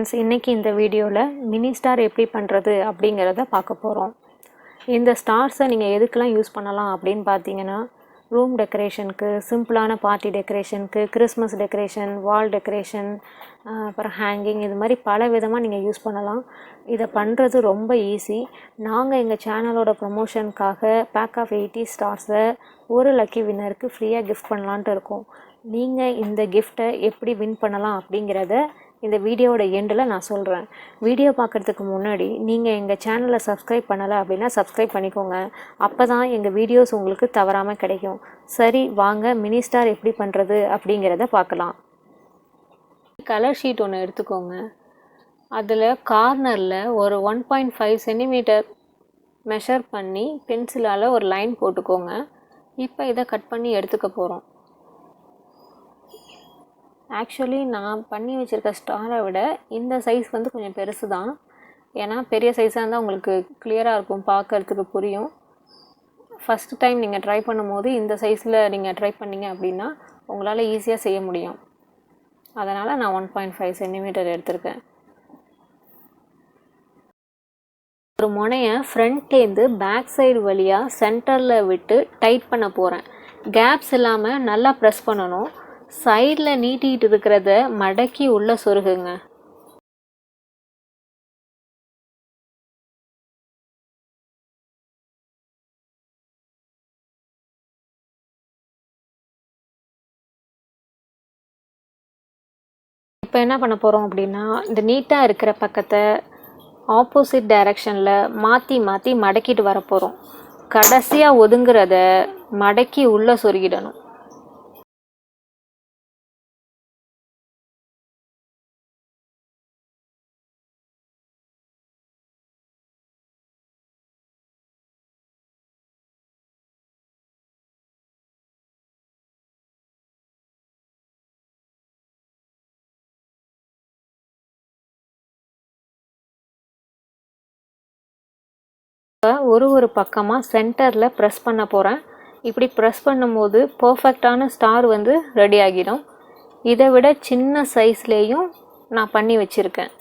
இன்னைக்கு இந்த வீடியோவில் மினி ஸ்டார் எப்படி பண்ணுறது அப்படிங்கிறத பார்க்க போகிறோம். இந்த ஸ்டார்ஸை நீங்கள் எதுக்கெல்லாம் யூஸ் பண்ணலாம் அப்படின்னு பார்த்தீங்கன்னா, ரூம் டெக்கரேஷனுக்கு, சிம்பிளான பார்ட்டி டெக்கரேஷனுக்கு, கிறிஸ்மஸ் டெக்கரேஷன், வால் டெக்கரேஷன், அப்புறம் ஹேங்கிங், இது மாதிரி பல விதமாக நீங்கள் யூஸ் பண்ணலாம். இதை பண்ணுறது ரொம்ப ஈஸி. நாங்கள் எங்கள் சேனலோட ப்ரமோஷனுக்காக பேக் ஆஃப் 80 ஸ்டார்ஸை ஒரு லக்கி வின்னருக்கு ஃப்ரீயாக கிஃப்ட் பண்ணலான்ட்டு இருக்கோம். நீங்கள் இந்த கிஃப்ட்டை எப்படி வின் பண்ணலாம் அப்படிங்கிறத இந்த வீடியோவோட எண்டில் நான் சொல்கிறேன். வீடியோ பார்க்குறதுக்கு முன்னாடி நீங்கள் எங்கள் சேனலை சப்ஸ்கிரைப் பண்ணலை அப்படின்னா சப்ஸ்கிரைப் பண்ணிக்கோங்க. அப்போ தான் எங்கள் வீடியோஸ் உங்களுக்கு தவறாமல் கிடைக்கும். சரி, வாங்க மினி ஸ்டார் எப்படி பண்ணுறது அப்படிங்கிறத பார்க்கலாம். கலர் ஷீட் ஒன்று எடுத்துக்கோங்க. அதில் கார்னரில் ஒரு 1.5 சென்டிமீட்டர் மெஷர் பண்ணி பென்சிலால் ஒரு லைன் போட்டுக்கோங்க. இப்போ இதை கட் பண்ணி எடுத்துக்க போகிறோம். ஆக்சுவலி நான் பண்ணி வச்சுருக்க ஸ்டாரை விட இந்த சைஸ் வந்து கொஞ்சம் பெருசு தான். ஏன்னா பெரிய சைஸாக இருந்தால் உங்களுக்கு கிளியராக இருக்கும், பார்க்கறதுக்கு புரியும். ஃபஸ்ட்டு டைம் நீங்கள் ட்ரை பண்ணும்போது இந்த சைஸில் நீங்கள் ட்ரை பண்ணிங்க அப்படின்னா உங்களால் ஈஸியாக செய்ய முடியும். அதனால் நான் 1.5 சென்டிமீட்டர் எடுத்திருக்கேன். ஒரு முனையை ஃப்ரண்ட்லேருந்து பேக் சைடு வழியாக சென்டரில் விட்டு டைட் பண்ண போகிறேன். கேப்ஸ் இல்லாமல் நல்லா ப்ரெஸ் பண்ணணும். சைடில் நீட்டிகிட்டு இருக்கிறத மடக்கி உள்ளே சொருகுங்க. இப்போ என்ன பண்ண போகிறோம் அப்படின்னா, இந்த நீட்டாக இருக்கிற பக்கத்தை ஆப்போசிட் டைரக்ஷனில் மாற்றி மாற்றி மடக்கிட்டு வர போகிறோம். கடைசியாக ஒதுங்குறத மடக்கி உள்ளே சொருகிடணும். ஒரு பக்கமாக சென்டரில் ப்ரெஸ் பண்ண போகிறேன். இப்படி ப்ரெஸ் பண்ணும்போது பர்ஃபெக்டான ஸ்டார் வந்து ரெடி ஆகிடும். இதை விட சின்ன சைஸ்லேயும் நான் பண்ணி வச்சுருக்கேன்.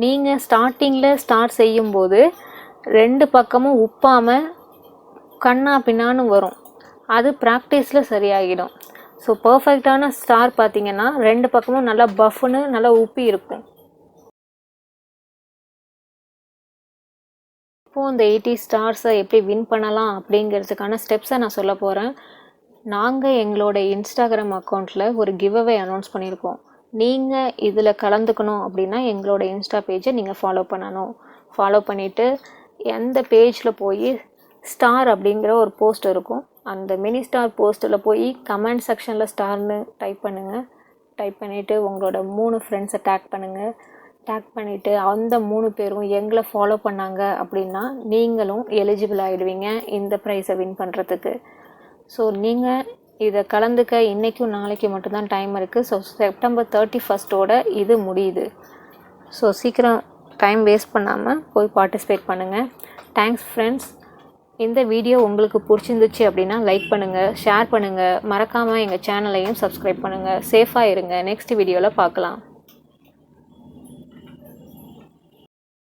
நீங்கள் ஸ்டார்டிங்கில் ஸ்டார் செய்யும்போது 2 பக்கமும் உப்பாமல் கண்ணா பின்னான்னு வரும். அது ப்ராக்டிஸில் சரியாகிடும். ஸோ பர்ஃபெக்டான ஸ்டார் பார்த்திங்கன்னா 2 பக்கமும் நல்லா பஃப்னு நல்லா உப்பி இருக்கும். இப்போது இந்த 80 ஸ்டார்ஸை எப்படி வின் பண்ணலாம் அப்படிங்கிறதுக்கான ஸ்டெப்ஸை நான் சொல்ல போகிறேன். நாங்கள் எங்களோட இன்ஸ்டாகிராம் அக்கௌண்ட்டில் ஒரு கிவ்அவே அனௌன்ஸ் பண்ணியிருக்கோம். நீங்கள் இதில் கலந்துக்கணும் அப்படின்னா எங்களோட இன்ஸ்டா பேஜை நீங்கள் ஃபாலோ பண்ணணும். ஃபாலோ பண்ணிவிட்டு எந்த பேஜில் போய் ஸ்டார் அப்படிங்கிற ஒரு போஸ்ட் இருக்கும், அந்த மினி ஸ்டார் போஸ்ட்டில் போய் கமெண்ட் செக்ஷனில் ஸ்டார்னு டைப் பண்ணுங்கள். டைப் பண்ணிவிட்டு உங்களோட 3 ஃப்ரெண்ட்ஸை டேக் பண்ணுங்கள். டேக் பண்ணிவிட்டு அந்த 3 பேரும் எங்களை ஃபாலோ பண்ணாங்க அப்படின்னா நீங்களும் எலிஜிபிள் ஆகிடுவீங்க இந்த ப்ரைஸை வின் பண்ணுறதுக்கு. ஸோ நீங்கள் இதை கலந்துக்க இன்றைக்கும் நாளைக்கு மட்டும்தான் டைம் இருக்குது. ஸோ செப்டம்பர் 31 இது முடியுது. ஸோ சீக்கிரம் டைம் வேஸ்ட் பண்ணாமல் போய் பார்ட்டிசிபேட் பண்ணுங்கள். Thanks friends. இந்த வீடியோ உங்களுக்கு பிடிச்சிருந்துச்சு அப்படின்னா லைக் பண்ணுங்கள், ஷேர் பண்ணுங்கள், மறக்காமல் எங்கள் சேனலையும் சப்ஸ்கிரைப் பண்ணுங்கள். சேஃபாக இருங்க. நெக்ஸ்ட் வீடியோவில் பார்க்கலாம்.